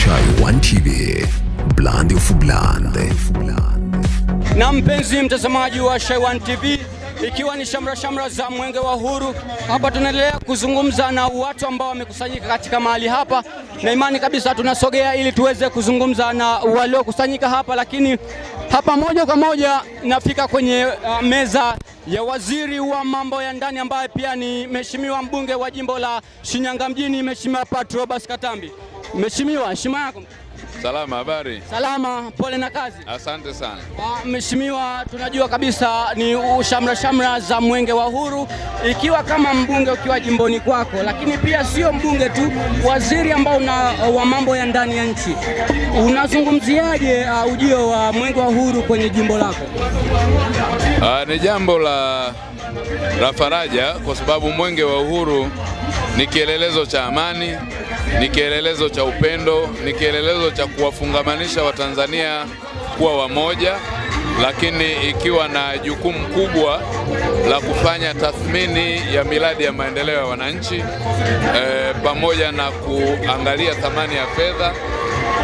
Shy1 TV, Blandi of Blandi. Na mpenzi mtazamaji wa Shy1 TV, ikiwa ni shamra za Mwenge wa Uhuru, hapa tunaendelea kuzungumza na watu ambao wamekusanyika katika mahali hapa, na imani kabisa tunasogea ili tuweze kuzungumza na waliokusanyika hapa. Lakini hapa moja kwa moja nafika kwenye meza ya waziri wa mambo ya ndani ambaye pia ni mheshimiwa mbunge wa jimbo la Shinyanga mjini, Mheshimiwa Patrobas Katambi. Mheshimiwa, heshima yako. Salama, habari? Salama, pole na kazi. Asante sana. Mheshimiwa, tunajua kabisa ni shamra za Mwenge wa Uhuru, ikiwa kama mbunge ukiwa jimboni kwako, lakini pia sio mbunge tu, waziri ambao wa mambo ya ndani ya nchi. Unazungumziaje ujio wa Mwenge wa Uhuru kwenye jimbo lako? Ni jambo la faraja kwa sababu Mwenge wa Uhuru ni kielelezo cha amani, ni kielelezo cha upendo, ni kielelezo cha kuwafungamanisha Watanzania kuwa wamoja, lakini ikiwa na jukumu kubwa la kufanya tathmini ya miradi ya maendeleo ya wananchi, pamoja na kuangalia thamani ya fedha,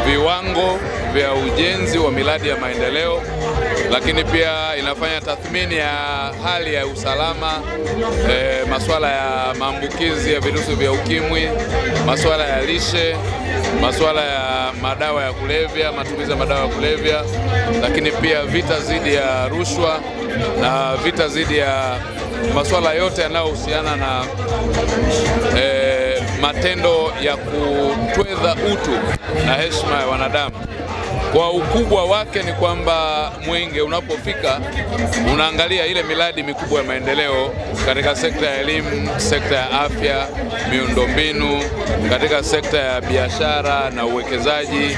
viwango vya ujenzi wa miradi ya maendeleo, lakini pia inafanya tathmini ya hali ya usalama, masuala ya maambukizi ya virusi vya ukimwi, masuala ya lishe, masuala ya madawa ya kulevya, matumizi ya madawa ya kulevya, lakini pia vita dhidi ya rushwa na vita dhidi ya masuala yote yanayohusiana na matendo ya kutweza utu na heshima ya wanadamu. Kwa ukubwa wake ni kwamba Mwenge unapofika unaangalia ile miradi mikubwa ya maendeleo katika sekta ya elimu, sekta ya afya, miundombinu, katika sekta ya biashara na uwekezaji,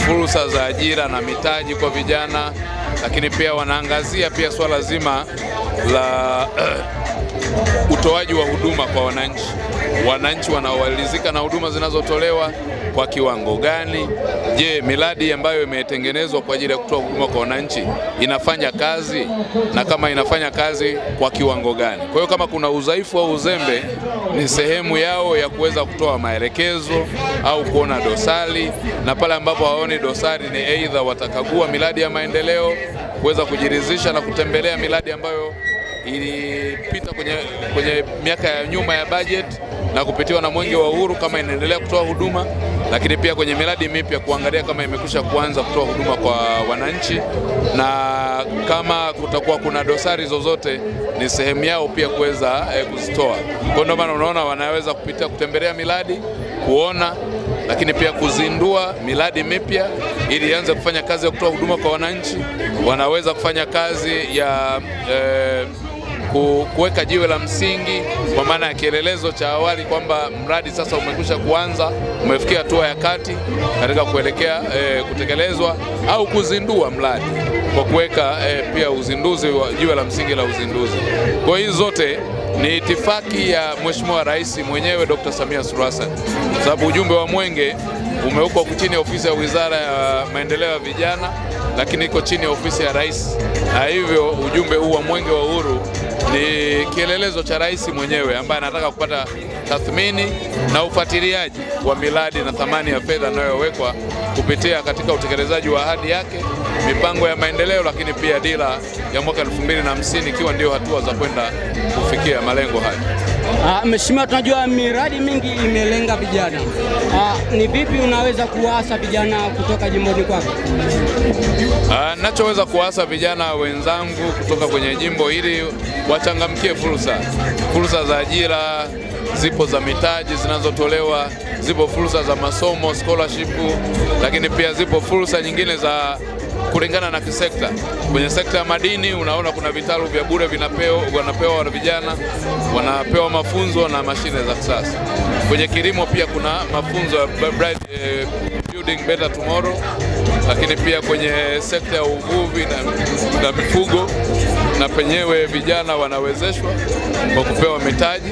fursa za ajira na mitaji kwa vijana, lakini pia wanaangazia pia swala zima la utoaji wa huduma kwa wananchi. Wananchi wanaoridhika na huduma zinazotolewa kwa kiwango gani? Je, miradi ambayo imetengenezwa kwa ajili ya kutoa huduma kwa wananchi inafanya kazi, na kama inafanya kazi kwa kiwango gani? Kwa hiyo kama kuna udhaifu au uzembe, ni sehemu yao ya kuweza kutoa maelekezo au kuona dosari, na pale ambapo hawaoni dosari ni aidha watakagua miradi ya maendeleo, kuweza kujiridhisha na kutembelea miradi ambayo ilipita kwenye miaka ya nyuma ya budget na kupitiwa na Mwenge wa Uhuru kama inaendelea kutoa huduma, lakini pia kwenye miradi mipya kuangalia kama imekwisha kuanza kutoa huduma kwa wananchi, na kama kutakuwa kuna dosari zozote ni sehemu yao pia kuweza kuzitoa. Kwa ndio maana unaona wanaweza kupitia kutembelea miradi, kuona, lakini pia kuzindua miradi mipya ili ianze kufanya kazi ya kutoa huduma kwa wananchi. Wanaweza kufanya kazi ya kuweka jiwe la msingi kwa maana ya kielelezo cha awali kwamba mradi sasa umekwisha kuanza, umefikia hatua ya kati katika kuelekea kutekelezwa, au kuzindua mradi kwa kuweka pia uzinduzi wa jiwe la msingi la uzinduzi. Kwa hiyo zote ni itifaki ya Mheshimiwa Rais mwenyewe Dr. Samia Suluhu Hassan, sababu ujumbe wa Mwenge umeuko chini ya ofisi ya Wizara ya Maendeleo ya Vijana, lakini iko chini ya ofisi ya Rais, na hivyo ujumbe huu wa Mwenge wa Uhuru ni kielelezo cha rais mwenyewe ambaye anataka kupata tathmini na ufuatiliaji wa miradi na thamani ya fedha inayowekwa kupitia katika utekelezaji wa ahadi yake, mipango ya maendeleo, lakini pia dira ya mwaka 2050 ikiwa ndio hatua za kwenda kufikia malengo hayo. Mheshimiwa, tunajua miradi mingi imelenga vijana. Ni vipi unaweza kuwaasa vijana kutoka jimboni kwako? Nachoweza kuwaasa vijana wenzangu kutoka kwenye jimbo hili wachangamkie fursa za ajira, zipo za mitaji zinazotolewa, zipo fursa za masomo, scholarship, lakini pia zipo fursa nyingine za kulingana na kisekta. Kwenye sekta ya madini unaona kuna vitalu vya bure wanapewa wa vijana, wanapewa mafunzo na mashine za kisasa. Kwenye kilimo pia kuna mafunzo ya Building Better Tomorrow, lakini pia kwenye sekta ya uvuvi na mifugo, na penyewe vijana wanawezeshwa kwa kupewa mitaji,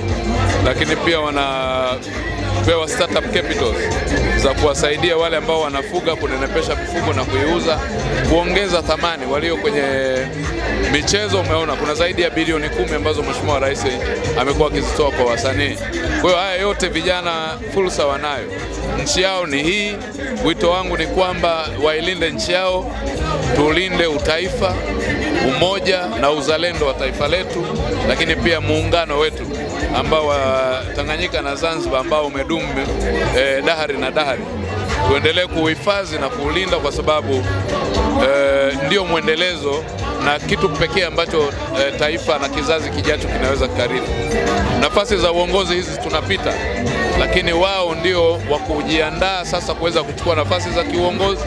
lakini pia wanapewa startup capitals za kuwasaidia wale ambao wanafuga kunenepesha mifugo na kuiuza, kuongeza thamani. Walio kwenye michezo umeona kuna zaidi ya bilioni 10 ambazo Mheshimiwa Rais amekuwa akizitoa kwa wasanii. Kwa hiyo haya yote vijana fursa wanayo, nchi yao ni hii. Wito wangu ni kwamba wailinde nchi yao, tulinde utaifa, umoja na uzalendo wa taifa letu, lakini pia muungano wetu ambao wa Tanganyika na Zanzibar ambao umedumu dahari na dahari. Tuendelee kuhifadhi na kuulinda kwa sababu ndio mwendelezo na kitu pekee ambacho taifa na kizazi kijacho kinaweza kukarithi. Nafasi za uongozi hizi tunapita, lakini wao ndio wa kujiandaa sasa kuweza kuchukua nafasi za kiuongozi,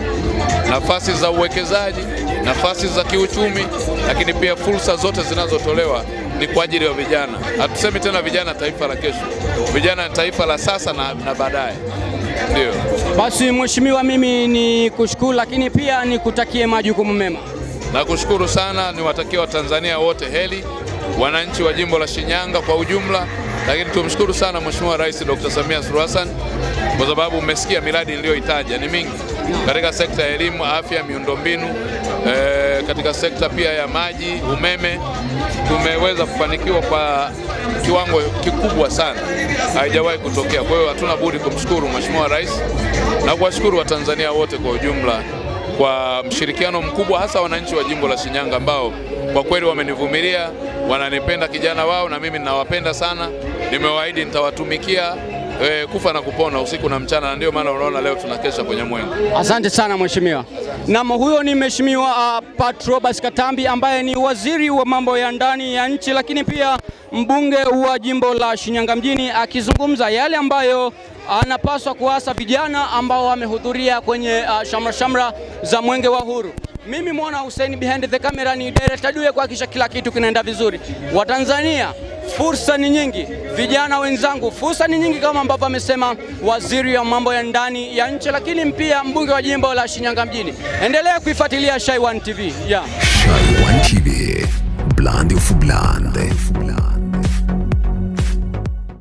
nafasi za uwekezaji, nafasi za kiuchumi, lakini pia fursa zote zinazotolewa ni kwa ajili ya vijana. Hatusemi tena vijana taifa la kesho, vijana taifa la sasa na baadaye. Ndio. Basi mheshimiwa, mimi ni kushukuru, lakini pia nikutakie majukumu mema. Nakushukuru sana, niwatakie Watanzania wote heri, wananchi wa jimbo la Shinyanga kwa ujumla, lakini tumshukuru sana Mheshimiwa Rais Dr. Samia Suluhu Hassan kwa sababu umesikia miradi niliyoitaja ni mingi katika sekta ya elimu, afya, miundombinu, katika sekta pia ya maji, umeme. Tumeweza kufanikiwa kwa kiwango kikubwa sana, haijawahi kutokea. Kwa hiyo hatuna budi kumshukuru Mheshimiwa Rais na kuwashukuru Watanzania wote kwa ujumla kwa mshirikiano mkubwa, hasa wananchi wa jimbo la Shinyanga ambao kwa kweli wamenivumilia, wananipenda kijana wao na mimi ninawapenda sana. Nimewaahidi nitawatumikia kufa na kupona usiku na mchana, na ndio maana unaona leo tunakesha kwenye mwenge. Asante sana mheshimiwa. Na huyo ni mheshimiwa Patrobas Katambi ambaye ni waziri wa mambo ya ndani ya nchi, lakini pia mbunge wa jimbo la Shinyanga mjini, akizungumza yale ambayo anapaswa kuasa vijana ambao wamehudhuria kwenye shamra za mwenge wa uhuru. Mimi mwana Hussein behind the camera ni director Due kuhakikisha kila kitu kinaenda vizuri. Watanzania, fursa ni nyingi. Vijana wenzangu, fursa ni nyingi kama ambavyo amesema waziri wa mambo ya ndani ya nchi, lakini pia mbunge wa jimbo la Shinyanga mjini. Endelea kuifuatilia Shy One TV. Shy One TV, Blandi of Blandi.